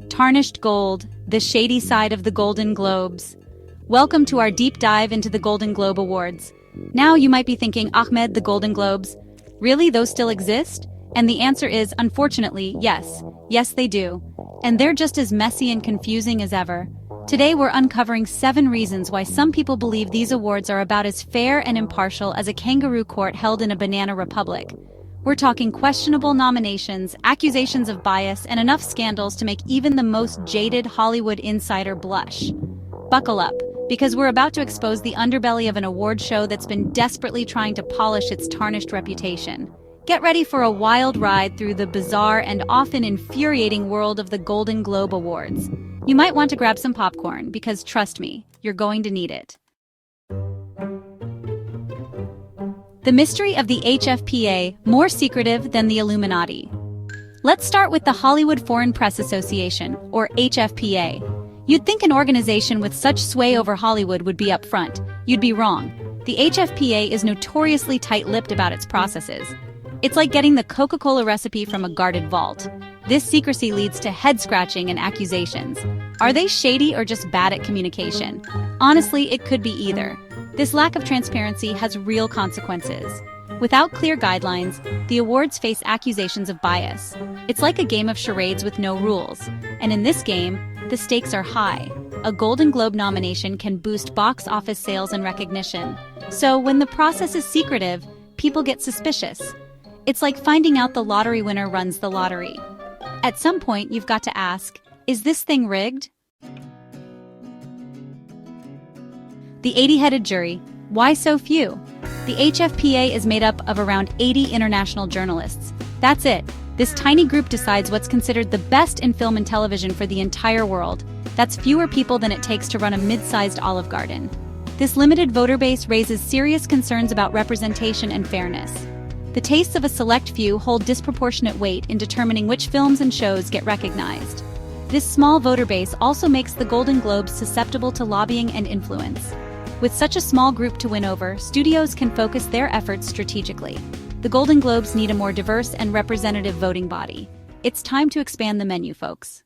Tarnished gold, the shady side of the Golden Globes. Welcome to our deep dive into the Golden Globe Awards. Now you might be thinking, Ahmed, the Golden Globes? Really, those still exist? And the answer is, unfortunately, yes. Yes, they do. And they're just as messy and confusing as ever. Today we're uncovering 7 reasons why some people believe these awards are about as fair and impartial as a kangaroo court held in a banana republic. We're talking questionable nominations, accusations of bias, and enough scandals to make even the most jaded Hollywood insider blush. Buckle up, because we're about to expose the underbelly of an award show that's been desperately trying to polish its tarnished reputation. Get ready for a wild ride through the bizarre and often infuriating world of the Golden Globe Awards. You might want to grab some popcorn, because trust me, you're going to need it. The mystery of the HFPA, more secretive than the Illuminati. Let's start with the Hollywood Foreign Press Association, or HFPA. You'd think an organization with such sway over Hollywood would be up front. You'd be wrong. The HFPA is notoriously tight-lipped about its processes. It's like getting the Coca-Cola recipe from a guarded vault. This secrecy leads to head-scratching and accusations. Are they shady or just bad at communication? Honestly, it could be either. This lack of transparency has real consequences. Without clear guidelines, the awards face accusations of bias. It's like a game of charades with no rules. And in this game, the stakes are high. A Golden Globe nomination can boost box office sales and recognition. So when the process is secretive, people get suspicious. It's like finding out the lottery winner runs the lottery. At some point, you've got to ask, is this thing rigged? The 80-headed jury. Why so few? The HFPA is made up of around 80 international journalists. That's it. This tiny group decides what's considered the best in film and television for the entire world. That's fewer people than it takes to run a mid-sized Olive Garden. This limited voter base raises serious concerns about representation and fairness. The tastes of a select few hold disproportionate weight in determining which films and shows get recognized. This small voter base also makes the Golden Globes susceptible to lobbying and influence. With such a small group to win over, studios can focus their efforts strategically. The Golden Globes need a more diverse and representative voting body. It's time to expand the menu, folks.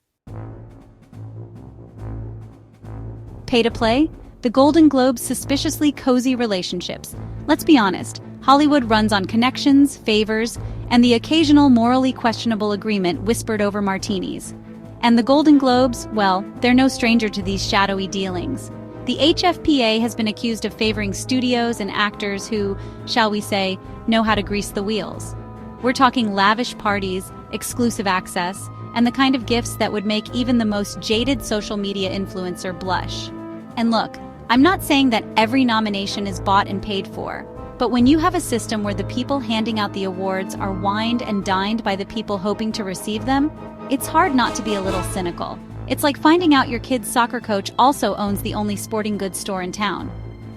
Pay to play? The Golden Globes' suspiciously cozy relationships. Let's be honest, Hollywood runs on connections, favors, and the occasional morally questionable agreement whispered over martinis. And the Golden Globes, well, they're no stranger to these shadowy dealings. The HFPA has been accused of favoring studios and actors who, shall we say, know how to grease the wheels. We're talking lavish parties, exclusive access, and the kind of gifts that would make even the most jaded social media influencer blush. And look, I'm not saying that every nomination is bought and paid for, but when you have a system where the people handing out the awards are wined and dined by the people hoping to receive them, it's hard not to be a little cynical. It's like finding out your kid's soccer coach also owns the only sporting goods store in town.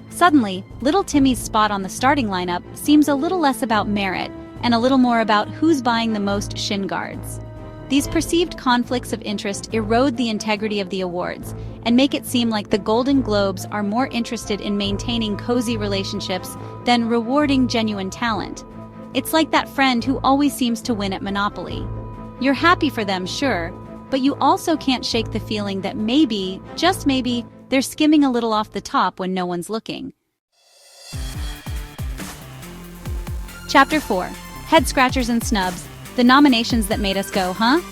Suddenly, little Timmy's spot on the starting lineup seems a little less about merit and a little more about who's buying the most shin guards. These perceived conflicts of interest erode the integrity of the awards and make it seem like the Golden Globes are more interested in maintaining cozy relationships than rewarding genuine talent. It's like that friend who always seems to win at Monopoly. You're happy for them, sure, but you also can't shake the feeling that maybe, just maybe, they're skimming a little off the top when no one's looking. Chapter 4. Head Scratchers and Snubs. The nominations that made us go, huh?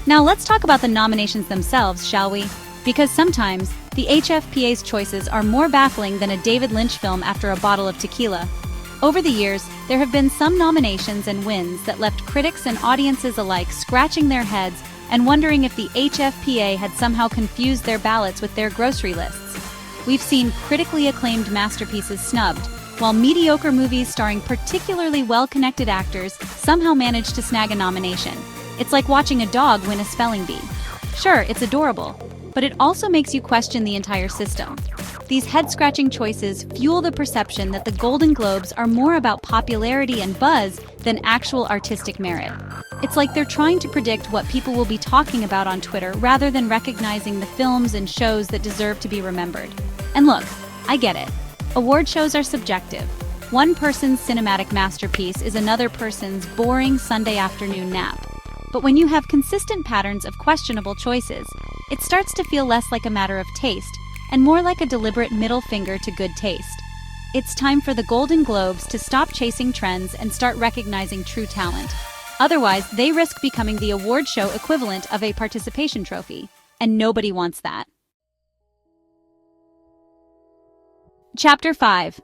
Now let's talk about the nominations themselves, shall we? Because sometimes, the HFPA's choices are more baffling than a David Lynch film after a bottle of tequila. Over the years, there have been some nominations and wins that left critics and audiences alike scratching their heads and wondering if the HFPA had somehow confused their ballots with their grocery lists. We've seen critically acclaimed masterpieces snubbed, while mediocre movies starring particularly well-connected actors somehow managed to snag a nomination. It's like watching a dog win a spelling bee. Sure, it's adorable, but it also makes you question the entire system. These head-scratching choices fuel the perception that the Golden Globes are more about popularity and buzz than actual artistic merit. It's like they're trying to predict what people will be talking about on Twitter rather than recognizing the films and shows that deserve to be remembered. And look, I get it. Award shows are subjective. One person's cinematic masterpiece is another person's boring Sunday afternoon nap. But when you have consistent patterns of questionable choices, it starts to feel less like a matter of taste and more like a deliberate middle finger to good taste. It's time for the Golden Globes to stop chasing trends and start recognizing true talent. Otherwise, they risk becoming the award show equivalent of a participation trophy, and nobody wants that. Chapter 5.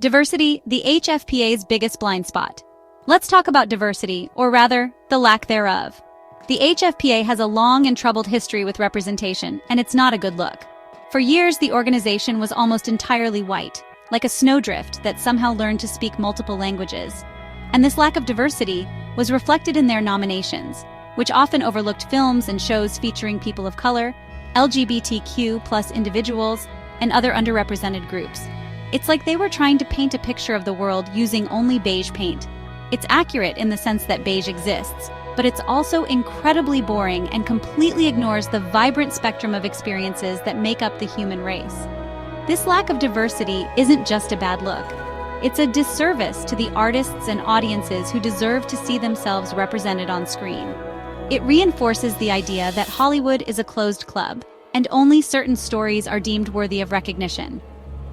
Diversity, the HFPA's biggest blind spot. Let's talk about diversity, or rather, the lack thereof. The HFPA has a long and troubled history with representation, and it's not a good look. For years, the organization was almost entirely white, like a snowdrift that somehow learned to speak multiple languages. And this lack of diversity was reflected in their nominations, which often overlooked films and shows featuring people of color, LGBTQ+ individuals, and other underrepresented groups. It's like they were trying to paint a picture of the world using only beige paint. It's accurate in the sense that beige exists, but it's also incredibly boring and completely ignores the vibrant spectrum of experiences that make up the human race. This lack of diversity isn't just a bad look. It's a disservice to the artists and audiences who deserve to see themselves represented on screen. It reinforces the idea that Hollywood is a closed club, and only certain stories are deemed worthy of recognition.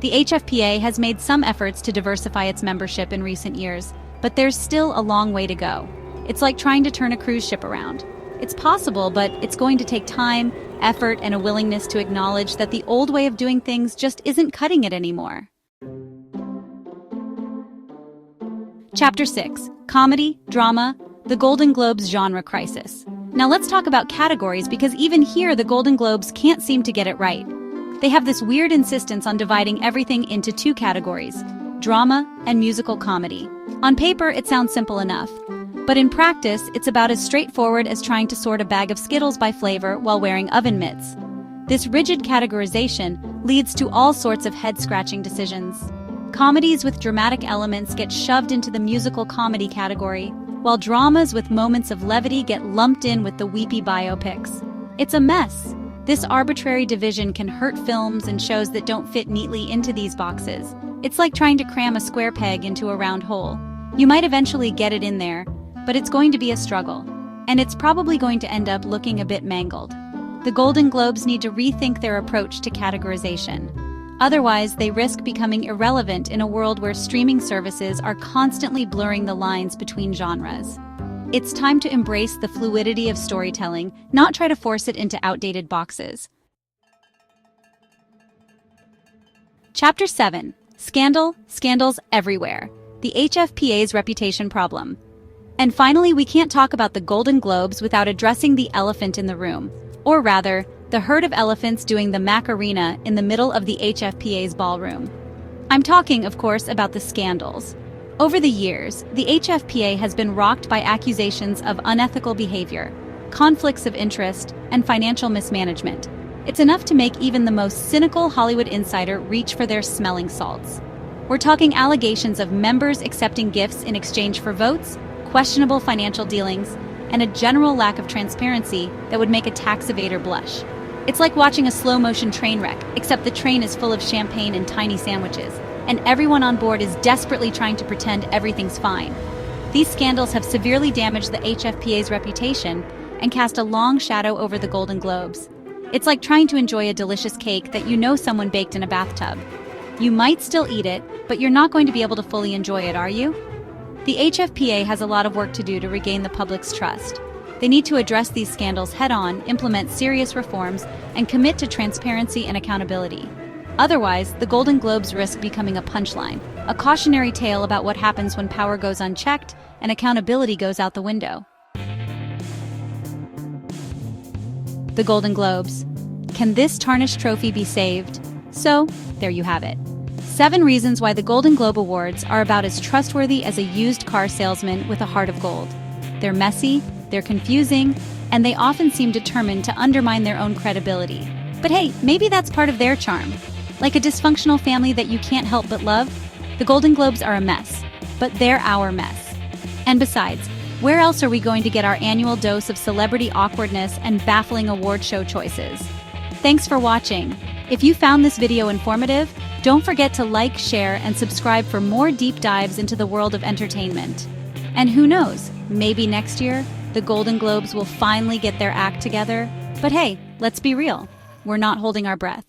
The HFPA has made some efforts to diversify its membership in recent years, but there's still a long way to go. It's like trying to turn a cruise ship around. It's possible, but it's going to take time, effort, and a willingness to acknowledge that the old way of doing things just isn't cutting it anymore. Chapter 6. Comedy, Drama, the Golden Globes Genre Crisis. Now let's talk about categories, because even here the Golden Globes can't seem to get it right. They have this weird insistence on dividing everything into two categories: drama and musical comedy. On paper, it sounds simple enough. But in practice, it's about as straightforward as trying to sort a bag of Skittles by flavor while wearing oven mitts. This rigid categorization leads to all sorts of head-scratching decisions. Comedies with dramatic elements get shoved into the musical comedy category, while dramas with moments of levity get lumped in with the weepy biopics. It's a mess. This arbitrary division can hurt films and shows that don't fit neatly into these boxes. It's like trying to cram a square peg into a round hole. You might eventually get it in there, but it's going to be a struggle, and it's probably going to end up looking a bit mangled. The Golden Globes need to rethink their approach to categorization. Otherwise, they risk becoming irrelevant in a world where streaming services are constantly blurring the lines between genres. It's time to embrace the fluidity of storytelling, not try to force it into outdated boxes. Chapter 7. Scandals everywhere. The HFPA's reputation problem. And finally, we can't talk about the Golden Globes without addressing the elephant in the room, or rather, the herd of elephants doing the Macarena in the middle of the HFPA's ballroom. I'm talking, of course, about the scandals. Over the years, the HFPA has been rocked by accusations of unethical behavior, conflicts of interest, and financial mismanagement. It's enough to make even the most cynical Hollywood insider reach for their smelling salts. We're talking allegations of members accepting gifts in exchange for votes, questionable financial dealings, and a general lack of transparency that would make a tax evader blush. It's like watching a slow-motion train wreck, except the train is full of champagne and tiny sandwiches, and everyone on board is desperately trying to pretend everything's fine. These scandals have severely damaged the HFPA's reputation and cast a long shadow over the Golden Globes. It's like trying to enjoy a delicious cake that you know someone baked in a bathtub. You might still eat it, but you're not going to be able to fully enjoy it, are you? The HFPA has a lot of work to do to regain the public's trust. They need to address these scandals head-on, implement serious reforms, and commit to transparency and accountability. Otherwise, the Golden Globes risk becoming a punchline, a cautionary tale about what happens when power goes unchecked and accountability goes out the window. The Golden Globes. Can this tarnished trophy be saved? So, there you have it. 7 reasons why the Golden Globe Awards are about as trustworthy as a used car salesman with a heart of gold. They're messy, they're confusing, and they often seem determined to undermine their own credibility. But hey, maybe that's part of their charm. Like a dysfunctional family that you can't help but love, the Golden Globes are a mess, but they're our mess. And besides, where else are we going to get our annual dose of celebrity awkwardness and baffling award show choices? Thanks for watching. If you found this video informative, don't forget to like, share, and subscribe for more deep dives into the world of entertainment. And who knows, maybe next year, The Golden Globes will finally get their act together. But hey, let's be real. We're not holding our breath.